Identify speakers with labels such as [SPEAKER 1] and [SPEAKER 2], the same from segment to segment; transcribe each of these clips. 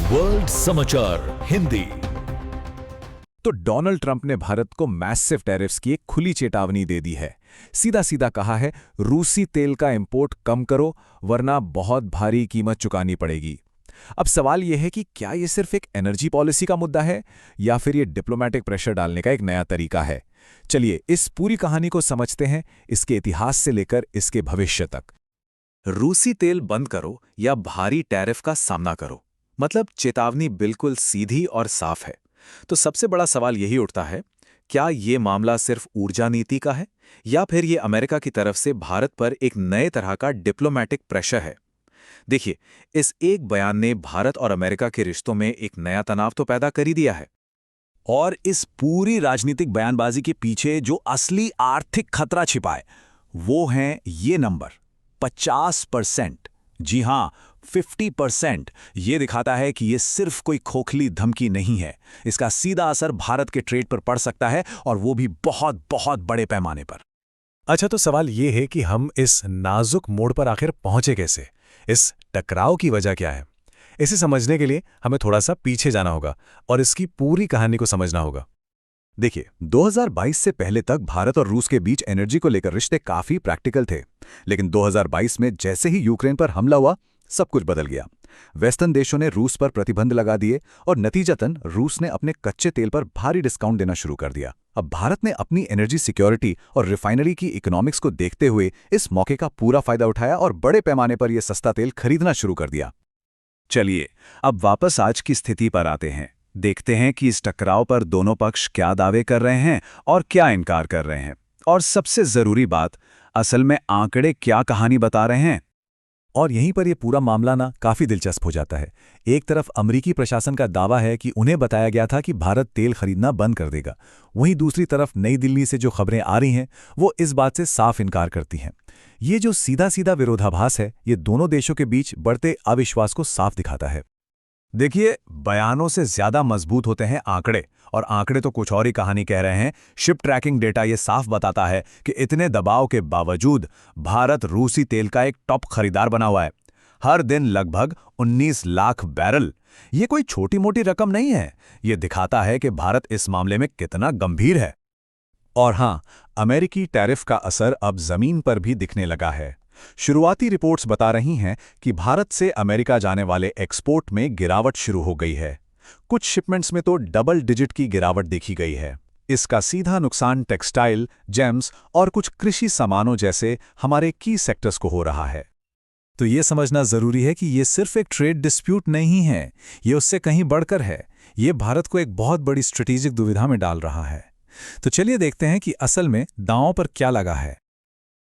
[SPEAKER 1] World समाचार हिंदी।
[SPEAKER 2] तो Donald Trump ने भारत को मैसिव टैरिफ्स की एक खुली चेतावनी दे दी है। सीधा सीधा कहा है, रूसी तेल का इंपोर्ट कम करो वरना बहुत भारी कीमत चुकानी पड़ेगी। अब सवाल यह है कि क्या ये सिर्फ एक एनर्जी पॉलिसी का मुद्दा है या फिर ये डिप्लोमेटिक प्रेशर डालने का एक नया तरीका है। चलिए इस पूरी कहानी को समझते हैं, इसके इतिहास से लेकर इसके भविष्य तक। रूसी तेल बंद करो या भारी टैरिफ का सामना करो, मतलब चेतावनी बिल्कुल सीधी और साफ है। तो सबसे बड़ा सवाल यही उठता है, क्या ये मामला सिर्फ ऊर्जा नीति का है या फिर ये अमेरिका की तरफ से भारत पर एक नए तरह का डिप्लोमेटिक प्रेशर है। देखिए, इस एक बयान ने भारत और अमेरिका के रिश्तों में एक नया तनाव तो पैदा कर ही दिया है।
[SPEAKER 3] और इस पूरी राजनीतिक बयानबाजी के पीछे जो असली आर्थिक खतरा छिपा है वो है ये नंबर 50%। जी हां, 50%। ये दिखाता है कि ये सिर्फ कोई खोखली धमकी नहीं है, इसका सीधा असर भारत के ट्रेड पर पड़ सकता है, और वो भी बहुत बहुत बड़े पैमाने पर।
[SPEAKER 2] अच्छा, तो सवाल ये है कि हम इस नाजुक मोड़ पर आखिर पहुंचे कैसे? इस टकराव की वजह क्या है? इसे समझने के लिए हमें थोड़ा सा पीछे जाना होगा और इसकी पूरी कहानी को समझना होगा। देखिए, 2022 से पहले तक भारत और रूस के बीच एनर्जी को लेकर रिश्ते काफी प्रैक्टिकल थे, लेकिन 2022 में जैसे ही यूक्रेन पर हमला हुआ, सब कुछ बदल गया। वेस्टर्न देशों ने रूस पर प्रतिबंध लगा दिए और नतीजतन रूस ने अपने कच्चे तेल पर भारी डिस्काउंट देना शुरू कर दिया। अब भारत ने अपनी एनर्जी सिक्योरिटी और रिफाइनरी की इकोनॉमिक्स को देखते हुए इस मौके का पूरा फायदा उठाया और बड़े पैमाने पर यह सस्ता तेल खरीदना शुरू कर दिया।
[SPEAKER 3] चलिए अब वापस आज की स्थिति पर आते हैं। देखते हैं कि इस टकराव पर दोनों पक्ष क्या दावे कर रहे हैं और क्या इनकार कर रहे हैं। और सबसे जरूरी बात, असल में आंकड़े क्या कहानी बता रहे हैं।
[SPEAKER 2] और यहीं पर यह पूरा मामला ना काफी दिलचस्प हो जाता है। एक तरफ अमेरिकी प्रशासन का दावा है कि उन्हें बताया गया था कि भारत तेल खरीदना बंद कर देगा, वहीं दूसरी तरफ नई दिल्ली से जो खबरें आ रही हैं वो इस बात से साफ इनकार करती हैं। ये जो सीधा सीधा विरोधाभास है, ये दोनों देशों के बीच बढ़ते अविश्वास को साफ दिखाता है।
[SPEAKER 3] देखिए, बयानों से ज्यादा मजबूत होते हैं आंकड़े, और आंकड़े तो कुछ और ही कहानी कह रहे हैं। शिप ट्रैकिंग डेटा ये साफ बताता है कि इतने दबाव के बावजूद भारत रूसी तेल का एक टॉप खरीदार बना हुआ है। हर दिन लगभग 19 लाख बैरल। ये कोई छोटी मोटी रकम नहीं है। ये दिखाता है कि भारत इस मामले में कितना गंभीर है।
[SPEAKER 2] और हां, अमेरिकी टैरिफ का असर अब जमीन पर भी दिखने लगा है। शुरुआती रिपोर्ट्स बता रही हैं कि भारत से अमेरिका जाने वाले एक्सपोर्ट में गिरावट शुरू हो गई है। कुछ शिपमेंट्स में तो डबल डिजिट की गिरावट देखी गई है। इसका सीधा नुकसान टेक्सटाइल, जेम्स और कुछ कृषि सामानों जैसे हमारे की सेक्टर्स को हो रहा है। तो ये समझना जरूरी है कि ये सिर्फ एक ट्रेड डिस्प्यूट नहीं है, ये उससे कहीं बढ़कर है। ये भारत को एक बहुत बड़ी स्ट्रेटेजिक दुविधा में डाल रहा है। तो चलिए देखते हैं कि असल में दांव पर क्या लगा है।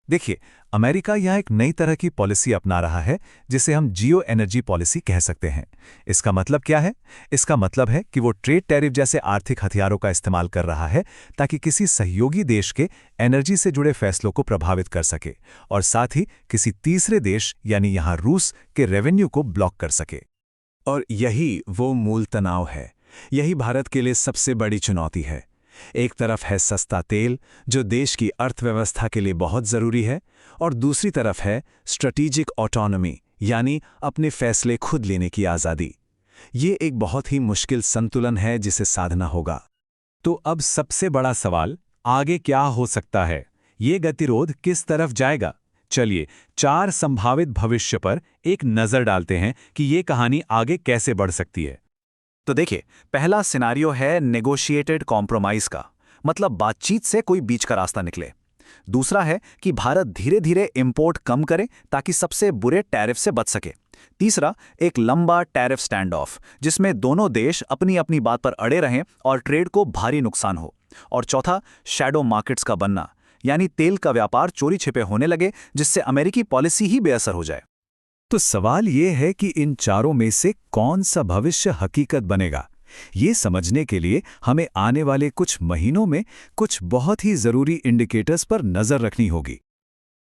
[SPEAKER 2] देखिए, अमेरिका यह एक नई तरह की पॉलिसी अपना रहा है जिसे हम जियो एनर्जी पॉलिसी कह सकते हैं। इसका मतलब क्या है? इसका मतलब है कि वो ट्रेड टैरिफ जैसे आर्थिक हथियारों का इस्तेमाल कर रहा है ताकि किसी सहयोगी देश के एनर्जी से जुड़े फैसलों को प्रभावित कर सके और साथ ही किसी तीसरे देश यानी यहां रूस के रेवेन्यू को ब्लॉक कर सके। और यही वो मूल तनाव है। यही भारत के लिए सबसे बड़ी चुनौती है। एक तरफ है सस्ता तेल जो देश की अर्थव्यवस्था के लिए बहुत जरूरी है, और दूसरी तरफ है स्ट्रेटेजिक ऑटोनॉमी यानी अपने फैसले खुद लेने की आज़ादी। ये एक बहुत ही मुश्किल संतुलन है जिसे साधना होगा। तो अब सबसे बड़ा सवाल, आगे क्या हो सकता है? ये गतिरोध किस तरफ जाएगा? चलिए 4 संभावित भविष्य पर एक नज़र डालते हैं कि ये कहानी आगे कैसे बढ़ सकती है। तो देखिए, पहला सिनारियो है नेगोशिएटेड कॉम्प्रोमाइज का, मतलब बातचीत से कोई बीच का रास्ता निकले। दूसरा है कि भारत धीरे धीरे इंपोर्ट कम करे ताकि सबसे बुरे टैरिफ से बच सके। तीसरा, एक लंबा टैरिफ स्टैंड ऑफ जिसमें दोनों देश अपनी अपनी बात पर अड़े रहें और ट्रेड को भारी नुकसान हो। और चौथा, शैडो मार्केट्स का बनना, यानी तेल का व्यापार चोरी छिपे होने लगे जिससे अमेरिकी पॉलिसी ही बेअसर हो जाए। तो सवाल ये है कि इन चारों में से कौन सा भविष्य हकीकत बनेगा? ये समझने के लिए हमें आने वाले कुछ महीनों में कुछ बहुत ही जरूरी इंडिकेटर्स पर नजर रखनी होगी।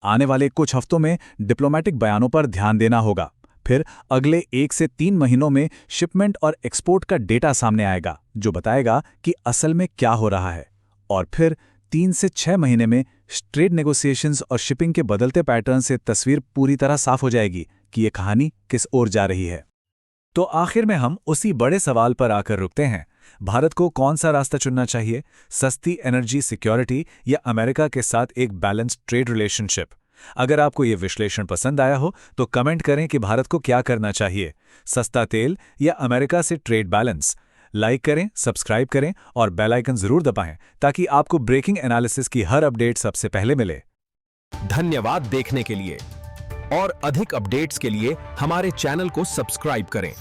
[SPEAKER 2] आने वाले कुछ हफ्तों में डिप्लोमेटिक बयानों पर ध्यान देना होगा। फिर अगले 1 से 3 महीनों में शिपमेंट और एक्सपोर्ट का डेटा सामने आएगा जो बताएगा कि असल में क्या हो रहा है। और फिर 3 से 6 महीने में ट्रेड नेगोशिएशंस और शिपिंग के बदलते पैटर्न से तस्वीर पूरी तरह साफ हो जाएगी कि ये कहानी किस ओर जा रही है।
[SPEAKER 3] तो आखिर में हम उसी बड़े सवाल पर आकर रुकते हैं। भारत को कौन सा रास्ता चुनना चाहिए? सस्ती एनर्जी सिक्योरिटी या अमेरिका के साथ एक बैलेंस्ड ट्रेड रिलेशनशिप? अगर आपको ये विश्लेषण पसंद आया हो तो कमेंट करें कि भारत को क्या करना चाहिए, सस्ता तेल या अमेरिका से ट्रेड बैलेंस। लाइक करें, सब्सक्राइब करें और बेल आइकन जरूर दबाएं ताकि आपको ब्रेकिंग एनालिसिस की हर अपडेट सबसे पहले मिले।
[SPEAKER 4] धन्यवाद देखने के लिए और अधिक अपडेट्स के लिए हमारे चैनल को सब्सक्राइब करें।